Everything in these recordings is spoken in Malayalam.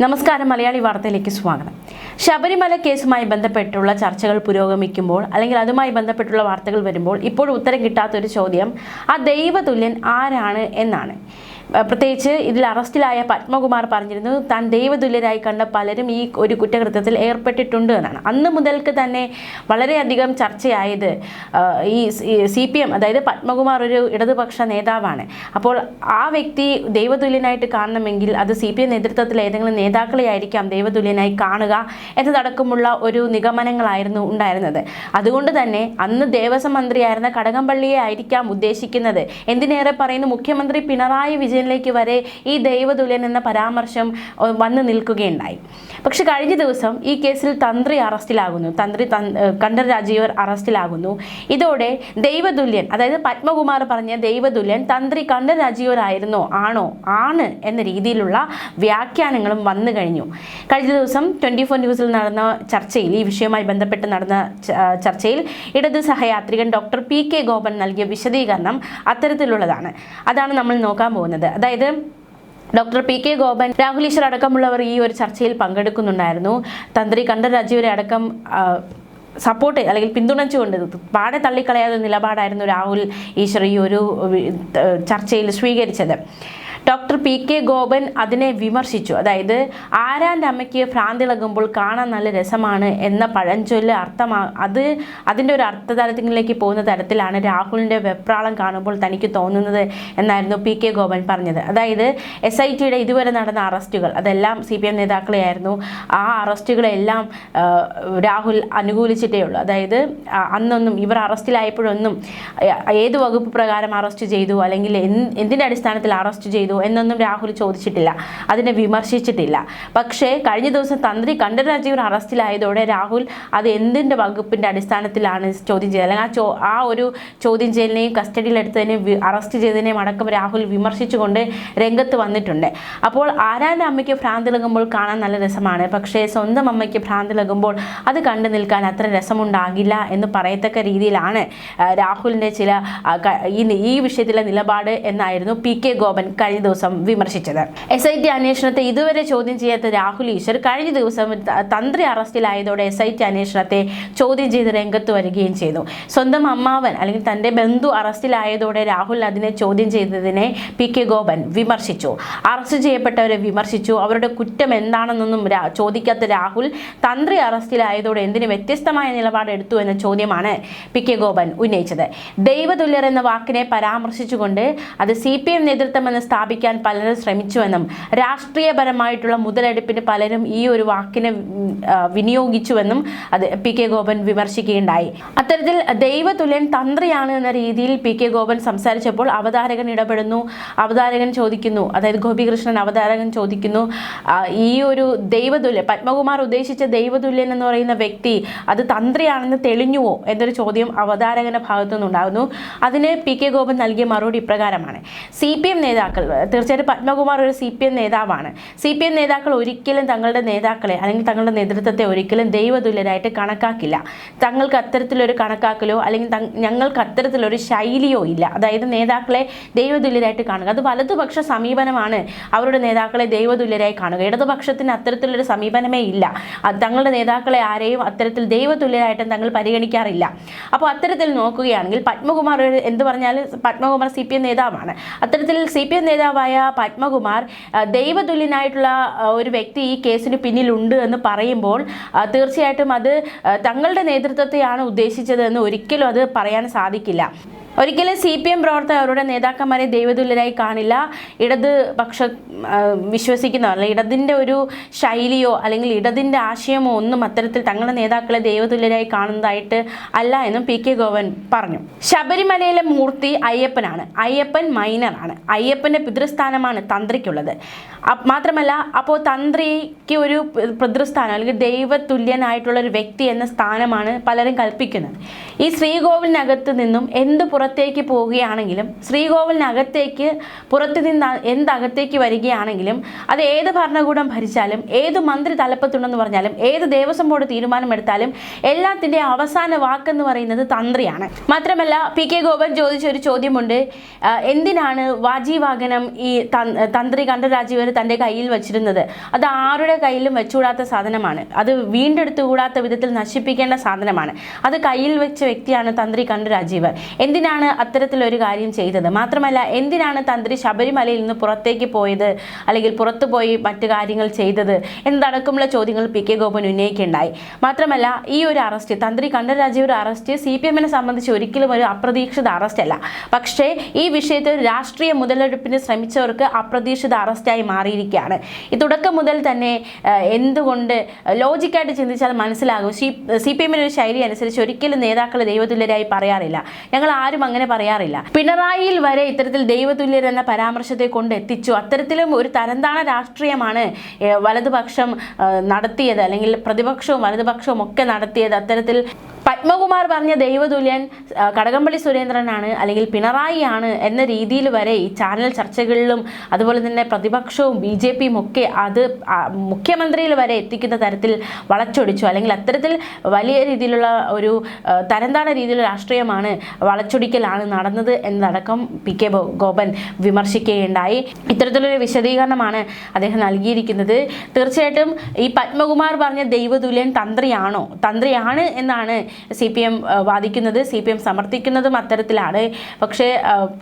നമസ്കാരം, മലയാളി വാർത്തയിലേക്ക് സ്വാഗതം. ശബരിമല കേസുമായി ബന്ധപ്പെട്ടുള്ള ചർച്ചകൾ പുരോഗമിക്കുമ്പോൾ അല്ലെങ്കിൽ അതുമായി ബന്ധപ്പെട്ടുള്ള വാർത്തകൾ വരുമ്പോൾ ഇപ്പോൾ ഉത്തരം കിട്ടാത്തൊരു ചോദ്യം ആ ദൈവതുല്യൻ ആരാണ് എന്നാണ്. പ്രത്യേകിച്ച് ഇതിൽ അറസ്റ്റിലായ പത്മകുമാർ പറഞ്ഞിരുന്നു താൻ ദൈവതുല്യരായി കണ്ട പലരും ഈ ഒരു കുറ്റകൃത്യത്തിൽ ഏർപ്പെട്ടിട്ടുണ്ട് എന്നാണ്. അന്ന് മുതൽക്ക് തന്നെ വളരെയധികം ചർച്ചയായത് ഈ CPM, അതായത് പത്മകുമാർ ഒരു ഇടതുപക്ഷ നേതാവാണ്. അപ്പോൾ ആ വ്യക്തി ദൈവതുല്യനായിട്ട് കാണണമെങ്കിൽ അത് CPM നേതൃത്വത്തിൽ ഏതെങ്കിലും നേതാക്കളെ ആയിരിക്കാം ദൈവതുല്യനായി കാണുക എന്നതടക്കമുള്ള ഒരു നിഗമനങ്ങളായിരുന്നു ഉണ്ടായിരുന്നത്. അതുകൊണ്ട് തന്നെ അന്ന് ദേവസ്വം മന്ത്രിയായിരുന്ന കടകംപള്ളിയെ ആയിരിക്കാം ഉദ്ദേശിക്കുന്നത്. എന്തിനേറെ പറയുന്നു, മുഖ്യമന്ത്രി പിണറായി വിജയനിലേക്ക് വരെ ഈ ദൈവതുല്യൻ എന്ന പരാമർശം വന്നു നിൽക്കുകയുണ്ടായി. പക്ഷെ കഴിഞ്ഞ ദിവസം ഈ കേസിൽ തന്ത്രി അറസ്റ്റിലാകുന്നു, കണ്ഠർ രാജീവർ അറസ്റ്റിലാകുന്നു. ഇതോടെ ദൈവതുല്യൻ, അതായത് പത്മകുമാർ പറഞ്ഞ ദൈവതുല്യൻ തന്ത്രി കണ്ഠർ രാജീവർ ആയിരുന്നോ, ആണ് എന്ന രീതിയിലുള്ള വ്യാഖ്യാനങ്ങളും വന്നു കഴിഞ്ഞു. കഴിഞ്ഞ ദിവസം 24 ന്യൂസിൽ നടന്ന ചർച്ചയിൽ, ഈ വിഷയവുമായി ബന്ധപ്പെട്ട് നടന്ന ചർച്ചയിൽ ഇടത് സഹയാത്രികൻ ഡോക്ടർ PK ഗോപൻ നൽകിയ വിശദീകരണം അത്തരത്തിലുള്ളതാണ്. അതാണ് നമ്മൾ നോക്കാൻ പോകുന്നത്. അതായത് ഡോക്ടർ PK ഗോപൻ, രാഹുൽ ഈശ്വർ അടക്കമുള്ളവർ ഈ ഒരു ചർച്ചയിൽ പങ്കെടുക്കുന്നുണ്ടായിരുന്നു. തന്ത്രി കണ്ഠർ രാജീവരെ അടക്കം സപ്പോർട്ട് അല്ലെങ്കിൽ പിന്തുണച്ചുകൊണ്ട് പാടെ തള്ളിക്കളയാത്ത നിലപാടായിരുന്നു രാഹുൽ ഈശ്വർ ഈ ഒരു ചർച്ചയിൽ സ്വീകരിച്ചത്. ഡോക്ടർ PK ഗോപൻ അതിനെ വിമർശിച്ചു. അതായത് ആരാൻ്റെ അമ്മയ്ക്ക് ഭ്രാന്തിളകുമ്പോൾ കാണാൻ നല്ല രസമാണ് എന്ന പഴഞ്ചൊല്ല് അതിൻ്റെ ഒരു അർത്ഥതലത്തിലേക്ക് പോകുന്ന തരത്തിലാണ് രാഹുലിൻ്റെ വെപ്രാളം കാണുമ്പോൾ തനിക്ക് തോന്നുന്നത് എന്നായിരുന്നു PK ഗോപൻ പറഞ്ഞത്. അതായത് SITയുടെ ഇതുവരെ നടന്ന അറസ്റ്റുകൾ അതെല്ലാം CPM നേതാക്കളെയായിരുന്നു. ആ അറസ്റ്റുകളെല്ലാം രാഹുൽ അനുകൂലിച്ചിട്ടേ ഉള്ളൂ. അതായത് അന്നൊന്നും ഇവർ അറസ്റ്റിലായപ്പോഴൊന്നും ഏത് വകുപ്പ് പ്രകാരം അറസ്റ്റ് ചെയ്തു അല്ലെങ്കിൽ എന്തിൻ്റെ അടിസ്ഥാനത്തിൽ അറസ്റ്റ് ചെയ്തു എന്നൊന്നും രാഹുൽ ചോദിച്ചിട്ടില്ല, അതിനെ വിമർശിച്ചിട്ടില്ല. പക്ഷേ കഴിഞ്ഞ ദിവസം തന്ത്രി കണ്ഠർ രാജീവർ അറസ്റ്റിലായതോടെ രാഹുൽ അത് എന്തിൻ്റെ വകുപ്പിൻ്റെ അടിസ്ഥാനത്തിലാണ് ചോദ്യം ചെയ്തത്, അല്ലെങ്കിൽ ആ ഒരു ചോദ്യം ചെയ്യലിനെയും കസ്റ്റഡിയിലെടുത്തതിനെയും അറസ്റ്റ് ചെയ്തതിനെയും അടക്കം രാഹുൽ വിമർശിച്ചുകൊണ്ട് രംഗത്ത് വന്നിട്ടുണ്ട്. അപ്പോൾ ആരാൻ്റെ അമ്മയ്ക്ക് ഭ്രാന്തിളകുമ്പോൾ കാണാൻ നല്ല രസമാണ്, പക്ഷേ സ്വന്തം അമ്മയ്ക്ക് ഭ്രാന്തിളകുമ്പോൾ അത് കണ്ടു നിൽക്കാൻ അത്ര രസമുണ്ടാകില്ല എന്ന് പറയത്തക്ക രീതിയിലാണ് രാഹുലിൻ്റെ ചില ഈ വിഷയത്തിലെ നിലപാട് എന്നായിരുന്നു PK ഗോപൻ കഴിഞ്ഞ ദിവസം വിമർശിച്ചത്. SIT അന്വേഷണത്തെ ഇതുവരെ ചോദ്യം ചെയ്യാത്ത രാഹുൽ ഈശ്വർ കഴിഞ്ഞ ദിവസം തന്ത്രി അറസ്റ്റിലായതോടെ SIT അന്വേഷണത്തെ ചോദ്യം ചെയ്ത് രംഗത്ത് വരികയും ചെയ്തു. സ്വന്തം അമ്മാവൻ അല്ലെങ്കിൽ തൻ്റെ ബന്ധു അറസ്റ്റിലായതോടെ രാഹുൽ അതിനെ ചോദ്യം ചെയ്തതിനെ PK ഗോപൻ വിമർശിച്ചു. അറസ്റ്റ് ചെയ്യപ്പെട്ടവരെ വിമർശിച്ചു. അവരുടെ കുറ്റം എന്താണെന്നൊന്നും ചോദിക്കാത്ത രാഹുൽ തന്ത്രി അറസ്റ്റിലായതോടെ എന്തിന് വ്യത്യസ്തമായ നിലപാടെടുത്തു എന്ന ചോദ്യമാണ് PK ഗോപൻ ഉന്നയിച്ചത്. ദൈവതുല്യർ എന്ന വാക്കിനെ പരാമർശിച്ചുകൊണ്ട് അത് CPM നേതൃത്വമെന്ന് സ്ഥാപിക്കാൻ പലരും ശ്രമിച്ചുവെന്നും രാഷ്ട്രീയപരമായിട്ടുള്ള മുതലെടുപ്പിന് പലരും ഈ ഒരു വാക്കിനെ വിനിയോഗിച്ചുവെന്നും അത് PK ഗോപൻ വിമർശിക്കുകയുണ്ടായി. അത്തരത്തിൽ ദൈവതുല്യൻ തന്ത്രിയാണ് എന്ന രീതിയിൽ PK ഗോപൻ സംസാരിച്ചപ്പോൾ അവതാരകൻ ഇടപെടുന്നു. അവതാരകൻ ചോദിക്കുന്നു, അതായത് ഗോപികൃഷ്ണൻ അവതാരകൻ ചോദിക്കുന്നു, ഈ ഒരു ദൈവതുല്യൻ, പത്മകുമാർ ഉദ്ദേശിച്ച ദൈവതുല്യൻ എന്ന് പറയുന്ന വ്യക്തി അത് തന്ത്രിയാണെന്ന് തെളിഞ്ഞുവോ എന്നൊരു ചോദ്യം അവതാരകന്റെ ഭാഗത്തു നിന്നുണ്ടാകുന്നു. അതിന് PK ഗോപൻ നൽകിയ മറുപടി ഇപ്രകാരമാണ്. CPM നേതാക്കൾ, തീർച്ചയായിട്ടും പത്മകുമാർ ഒരു CPM നേതാവാണ്. CPM നേതാക്കൾ ഒരിക്കലും തങ്ങളുടെ നേതാക്കളെ അല്ലെങ്കിൽ തങ്ങളുടെ നേതൃത്വത്തെ ഒരിക്കലും ദൈവതുല്യരായിട്ട് കണക്കാക്കില്ല. തങ്ങൾക്ക് അത്തരത്തിലൊരു കണക്കാക്കലോ അല്ലെങ്കിൽ ഞങ്ങൾക്ക് അത്തരത്തിലൊരു ശൈലിയോ ഇല്ല. അതായത് നേതാക്കളെ ദൈവതുല്യരായിട്ട് കാണുക, അത് വലതുപക്ഷ സമീപനമാണ്. അവരുടെ നേതാക്കളെ ദൈവതുല്യരായി കാണുക. ഇടതുപക്ഷത്തിന് അത്തരത്തിലൊരു സമീപനമേ ഇല്ല. തങ്ങളുടെ നേതാക്കളെ ആരെയും അത്തരത്തിൽ ദൈവതുല്യരായിട്ടും തങ്ങൾ പരിഗണിക്കാറില്ല. അപ്പോൾ അത്തരത്തിൽ നോക്കുകയാണെങ്കിൽ പത്മകുമാർ എന്ത് പറഞ്ഞാലും പത്മകുമാർ CPM നേതാവാണ്. അത്തരത്തിൽ CPM നേതാവായ പത്മകുമാർ ദൈവതുല്യനായിട്ടുള്ള ഒരു വ്യക്തി ഈ കേസിന് പിന്നിലുണ്ട് എന്ന് പറയുമ്പോൾ തീർച്ചയായിട്ടും അത് തങ്ങളുടെ നേതൃത്വത്തെയാണ് ഉദ്ദേശിച്ചത് എന്ന് ഒരിക്കലും അത് പറയാൻ സാധിക്കില്ല. ഒരിക്കലും CPM പ്രവർത്തകർ അവരുടെ നേതാക്കന്മാരെ ദൈവതുല്യരായി കാണില്ല. ഇടതുപക്ഷ വിശ്വസിക്കുന്നവർ അല്ലെങ്കിൽ ഇടതിൻ്റെ ഒരു ശൈലിയോ അല്ലെങ്കിൽ ഇടതിൻ്റെ ആശയമോ ഒന്നും അത്തരത്തിൽ തങ്ങളുടെ നേതാക്കളെ ദൈവതുല്യരായി കാണുന്നതായിട്ട് അല്ല എന്നും PK ഗോപൻ പറഞ്ഞു. ശബരിമലയിലെ മൂർത്തി അയ്യപ്പനാണ്. അയ്യപ്പൻ മൈനറാണ്. അയ്യപ്പൻ്റെ പിതൃസ്ഥാനമാണ് തന്ത്രിക്കുള്ളത്. മാത്രമല്ല, അപ്പോൾ തന്ത്രിക്ക് ഒരു പിതൃസ്ഥാനം അല്ലെങ്കിൽ ദൈവതുല്യനായിട്ടുള്ള ഒരു വ്യക്തി എന്ന സ്ഥാനമാണ് പലരും കൽപ്പിക്കുന്നത്. ഈ ശ്രീകോവിലിനകത്ത് നിന്നും എന്ത് പുറത്തേക്ക് പോവുകയാണെങ്കിലും, ശ്രീകോവിലിനകത്തേക്ക് പുറത്തു നിന്ന് എന്തകത്തേക്ക് വരികയാണെങ്കിലും, അത് ഏത് ഭരണകൂടം ഭരിച്ചാലും, ഏത് മന്ത്രി തലപ്പത്തുണ്ടെന്ന് പറഞ്ഞാലും, ഏത് ദേവസ്വം ബോർഡ് തീരുമാനമെടുത്താലും എല്ലാത്തിൻ്റെ അവസാന വാക്കെന്ന് പറയുന്നത് തന്ത്രിയാണ്. മാത്രമല്ല PK ഗോപൻ ചോദിച്ചൊരു ചോദ്യമുണ്ട്, എന്തിനാണ് വാജീവാഹനം ഈ തന്ത്രി കണ്ഠരാജീവർ തൻ്റെ കയ്യിൽ വെച്ചിരുന്നത്? അത് ആരുടെ കയ്യിലും വെച്ചുകൂടാത്ത സാധനമാണ്, അത് വീണ്ടെടുത്തുകൂടാത്ത വിധത്തിൽ നശിപ്പിക്കേണ്ട സാധനമാണ്. അത് കയ്യിൽ വെച്ച വ്യക്തിയാണ് തന്ത്രി കണ്ഠരാജീവർ. എന്തിനാണ് അത്തരത്തിലൊരു കാര്യം ചെയ്തത്? മാത്രമല്ല, എന്തിനാണ് തന്ത്രി ശബരിമലയിൽ നിന്ന് പുറത്തേക്ക് പോയത്, അല്ലെങ്കിൽ പുറത്തു പോയി മറ്റു കാര്യങ്ങൾ ചെയ്തത് എന്നതടക്കമുള്ള ചോദ്യങ്ങൾ PK ഗോപൻ ഉന്നയിക്കുകയുണ്ടായി. മാത്രമല്ല, ഈ ഒരു അറസ്റ്റ്, തന്ത്രി കണ്ഠരാജീവർ അറസ്റ്റ് CPM-നെ സംബന്ധിച്ച് ഒരിക്കലും ഒരു അപ്രതീക്ഷിത അറസ്റ്റ് അല്ല. പക്ഷേ ഈ വിഷയത്തിൽ രാഷ്ട്രീയ മുതലെടുപ്പിന് ശ്രമിച്ചവർക്ക് അപ്രതീക്ഷിത അറസ്റ്റായി മാറിയിരിക്കുകയാണ്. ഈ തുടക്കം മുതൽ തന്നെ എന്തുകൊണ്ട് ലോജിക്കായിട്ട് ചിന്തിച്ചാൽ മനസ്സിലാകും. CPM-ന്റെ ഒരു ശൈലി അനുസരിച്ച് ഒരിക്കലും നേതാക്കൾ ദൈവതുല്യരായി പറയാറില്ല. ഞങ്ങൾ ആരും അങ്ങനെ പറയാറില്ല. പിണറായിയിൽ വരെ ഇത്തരത്തിൽ ദൈവതുല്യർ എന്ന പരാമർശത്തെ കൊണ്ടെത്തിച്ചു. അത്തരത്തിലും ഒരു തരംതാണ രാഷ്ട്രീയമാണ് വലതുപക്ഷം നടത്തിയത്, അല്ലെങ്കിൽ പ്രതിപക്ഷവും വലതുപക്ഷവും ഒക്കെ നടത്തിയത്. അത്തരത്തിൽ പത്മകുമാർ പറഞ്ഞ ദൈവതുല്യൻ കടകംപള്ളി സുരേന്ദ്രനാണ്, അല്ലെങ്കിൽ പിണറായിയാണ് എന്ന രീതിയിൽ വരെ ഈ ചാനൽ ചർച്ചകളിലും അതുപോലെ തന്നെ പ്രതിപക്ഷവും BJP-യും ഒക്കെ അത് മുഖ്യമന്ത്രിയിൽ വരെ എത്തിക്കുന്ന തരത്തിൽ വളച്ചൊടിച്ചു. അല്ലെങ്കിൽ അത്തരത്തിൽ വലിയ രീതിയിലുള്ള ഒരു തരംതാണ രീതിയിലുള്ള രാഷ്ട്രീയമാണ്, വളച്ചൊടിക്കലാണ് നടന്നത് എന്നതടക്കം PK ഗോപൻ വിമർശിക്കുകയുണ്ടായി. ഇത്തരത്തിലൊരു വിശദീകരണമാണ് അദ്ദേഹം നൽകിയിരിക്കുന്നത്. തീർച്ചയായിട്ടും ഈ പത്മകുമാർ പറഞ്ഞ ദൈവതുല്യൻ തന്ത്രിയാണ് എന്നാണ് CPM വാദിക്കുന്നത്. CPM സമർത്ഥിക്കുന്നതും അത്തരത്തിലാണ്. പക്ഷേ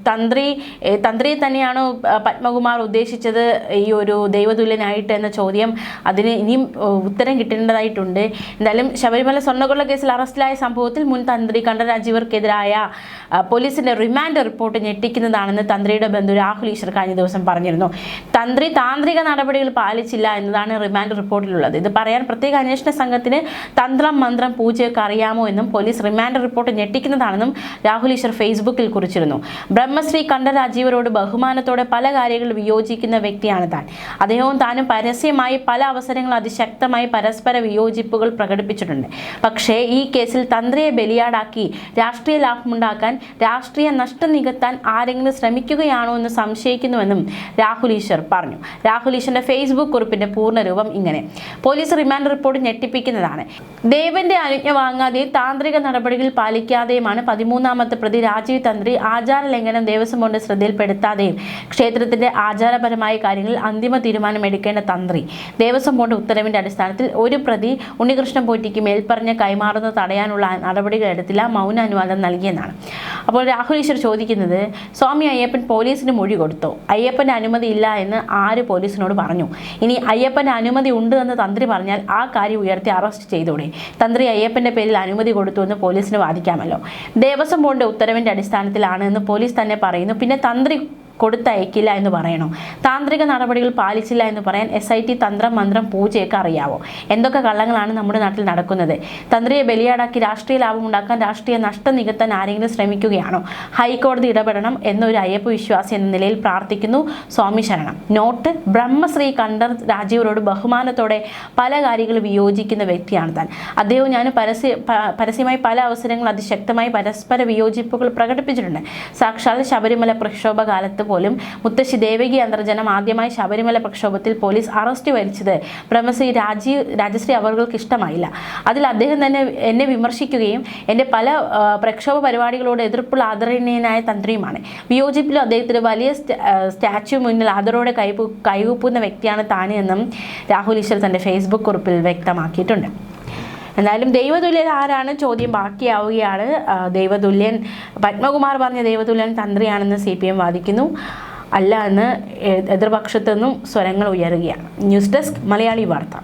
തന്ത്രിയെ തന്നെയാണോ പത്മകുമാർ ഉദ്ദേശിച്ചത് ഈ ഒരു ദൈവതുല്യനായിട്ട് എന്ന ചോദ്യം, അതിന് ഇനിയും ഉത്തരം കിട്ടേണ്ടതായിട്ടുണ്ട്. എന്തായാലും ശബരിമല സ്വർണ്ണക്കൊള്ള കേസിൽ അറസ്റ്റിലായ സംഭവത്തിൽ മുൻ തന്ത്രി കണ്ഠരാജീവർക്കെതിരായ പോലീസിന്റെ റിമാൻഡ് റിപ്പോർട്ട് ഞെട്ടിക്കുന്നതാണെന്ന് തന്ത്രിയുടെ ബന്ധു രാഹുൽ ഈശ്വർ കഴിഞ്ഞ ദിവസം പറഞ്ഞിരുന്നു. തന്ത്രി താന്ത്രിക നടപടികൾ പാലിച്ചില്ല എന്നതാണ് റിമാൻഡ് റിപ്പോർട്ടിലുള്ളത്. ഇത് പറയാൻ പ്രത്യേക അന്വേഷണ സംഘത്തിന് തന്ത്രം മന്ത്രം പൂജയൊക്കെ അറിയാമോ എന്നും പോലീസ് റിമാൻഡ് റിപ്പോർട്ട് ഞെട്ടിക്കുന്നതാണെന്നും രാഹുൽ ഈശ്വർ ഫേസ്ബുക്കിൽ കുറിച്ചിരുന്നു. ബ്രഹ്മശ്രീ കണ്ഠരാജീവരോട് ബഹുമാനത്തോടെ പല കാര്യങ്ങൾ വിയോജിക്കുന്ന വ്യക്തിയാണ് താൻ. അദ്ദേഹവും താനും പരസ്യമായി പല അവസരങ്ങൾ അതിശക്തമായി പരസ്പര വിയോജിപ്പുകൾ പ്രകടിപ്പിച്ചിട്ടുണ്ട്. പക്ഷേ ഈ കേസിൽ തന്ത്രിയെ ബലിയാടാക്കി രാഷ്ട്രീയ ലാഭമുണ്ടാക്കാൻ, രാഷ്ട്രീയ നഷ്ടം നികത്താൻ ആരെങ്കിലും ശ്രമിക്കുകയാണോ എന്ന് സംശയിക്കുന്നുവെന്നും രാഹുൽ ഈശ്വർ പറഞ്ഞു. രാഹുൽ ഈശ്വറിന്റെ ഫേസ്ബുക്ക് കുറിപ്പിന്റെ പൂർണ്ണരൂപം ഇങ്ങനെ: പോലീസ് റിമാൻഡ് റിപ്പോർട്ട് ഞെട്ടിപ്പിക്കുന്നതാണ്. ദേവന്റെ അനുജ്ഞ വാങ്ങാതെ താന്ത്രിക നടപടികൾ പാലിക്കാതെയുമാണ് 13ാമത്തെ പ്രതി രാജീവ് തന്ത്രി ആചാര ലംഘനം ദേവസ്വം ബോർഡ് ശ്രദ്ധയിൽപ്പെടുത്താതെയും ക്ഷേത്രത്തിന്റെ ആചാരപരമായ കാര്യങ്ങളിൽ അന്തിമ തീരുമാനം എടുക്കേണ്ട തന്ത്രി ദേവസ്വം ബോർഡ് ഉത്തരവിന്റെ അടിസ്ഥാനത്തിൽ ഒരു പ്രതി ഉണ്ണികൃഷ്ണൻ പോറ്റിക്ക് മേൽപ്പറഞ്ഞ കൈമാറുന്നത് തടയാനുള്ള നടപടികൾ എടുത്തില്ല, മൗന അനുവാദം നൽകിയെന്നാണ്. അപ്പോൾ രാഹുൽ ഈശ്വർ ചോദിക്കുന്നത്, സ്വാമി അയ്യപ്പൻ പോലീസിന് മൊഴി കൊടുത്തോ? അയ്യപ്പന്റെ അനുമതി ഇല്ല എന്ന് ആര് പോലീസിനോട് പറഞ്ഞു? ഇനി അയ്യപ്പന്റെ അനുമതി ഉണ്ട് എന്ന് തന്ത്രി പറഞ്ഞാൽ ആ കാര്യം ഉയർത്തി അറസ്റ്റ് ചെയ്തോടെ? തന്ത്രി അയ്യപ്പന്റെ പേരിൽ അനുമതി കൊടുത്തു എന്ന് പോലീസിന് വാദിക്കാമല്ലോ. ദേവസ്വം ബോർഡിന്റെ ഉത്തരവിന്റെ അടിസ്ഥാനത്തിലാണ് എന്ന് പോലീസ് തന്നെ പറയുന്നു. പിന്നെ തന്ത്രി കൊടുത്തയക്കില്ല എന്ന് പറയണോ? താന്ത്രിക നടപടികൾ പാലിച്ചില്ല എന്ന് പറയാൻ SIT തന്ത്രം മന്ത്രം പൂജയൊക്കെ അറിയാവോ? എന്തൊക്കെ കള്ളങ്ങളാണ് നമ്മുടെ നാട്ടിൽ നടക്കുന്നത്? തന്ത്രിയെ ബലിയാടാക്കി രാഷ്ട്രീയ ലാഭം ഉണ്ടാക്കാൻ, രാഷ്ട്രീയ നഷ്ടം നികത്താൻ ആരെങ്കിലും ശ്രമിക്കുകയാണോ? ഹൈക്കോടതി ഇടപെടണം എന്നൊരു അയ്യപ്പ വിശ്വാസി എന്ന നിലയിൽ പ്രാർത്ഥിക്കുന്നു. സ്വാമി ശരണം. നോട്ട്: ബ്രഹ്മശ്രീ കണ്ഠരാജീവരോട് ബഹുമാനത്തോടെ പല കാര്യങ്ങളും വിയോജിക്കുന്ന വ്യക്തിയാണ് താൻ. അദ്ദേഹവും ഞാനും പരസ്യമായി പല അവസരങ്ങൾ അതിശക്തമായി പരസ്പര വിയോജിപ്പുകൾ പ്രകടിപ്പിച്ചിട്ടുണ്ട്. സാക്ഷാൽ ശബരിമല പ്രക്ഷോഭ കാലത്ത് പോലും മുത്തശ്ശി ദേവകി അന്തർജനം ആദ്യമായി ശബരിമല പ്രക്ഷോഭത്തിൽ പോലീസ് അറസ്റ്റ് വരിച്ചത് ബ്രഹ്മശ്രീ രാജശ്രീ അവർക്ക് ഇഷ്ടമായില്ല. അതിൽ അദ്ദേഹം തന്നെ എന്നെ വിമർശിക്കുകയും എൻ്റെ പല പ്രക്ഷോഭ പരിപാടികളോട് എതിർപ്പുള്ള ആദരണീയനായ തന്ത്രിയുമാണ്. വിയോജിപ്പിലും അദ്ദേഹത്തിന് വലിയ സ്റ്റാച്യു മുന്നിൽ ആദരവോടെ കൈകൂപ്പുന്ന വ്യക്തിയാണ് താനെന്നും രാഹുൽ ഈശ്വർ തൻ്റെ ഫേസ്ബുക്ക് കുറിപ്പിൽ വ്യക്തമാക്കിയിട്ടുണ്ട്. എന്നാലും ദൈവതുല്യൻ ആരാണ് ചോദ്യം ബാക്കിയാവുകയാണ്. ദൈവതുല്യൻ പത്മകുമാർ പറഞ്ഞ ദൈവതുല്യൻ തന്ത്രിയാണെന്ന് CPM വാദിക്കുന്നു. അല്ല എന്ന് എതിർപക്ഷത്തു നിന്നും സ്വരങ്ങൾ ഉയരുകയാണ്. ന്യൂസ് ഡെസ്ക് മലയാളി വാർത്ത.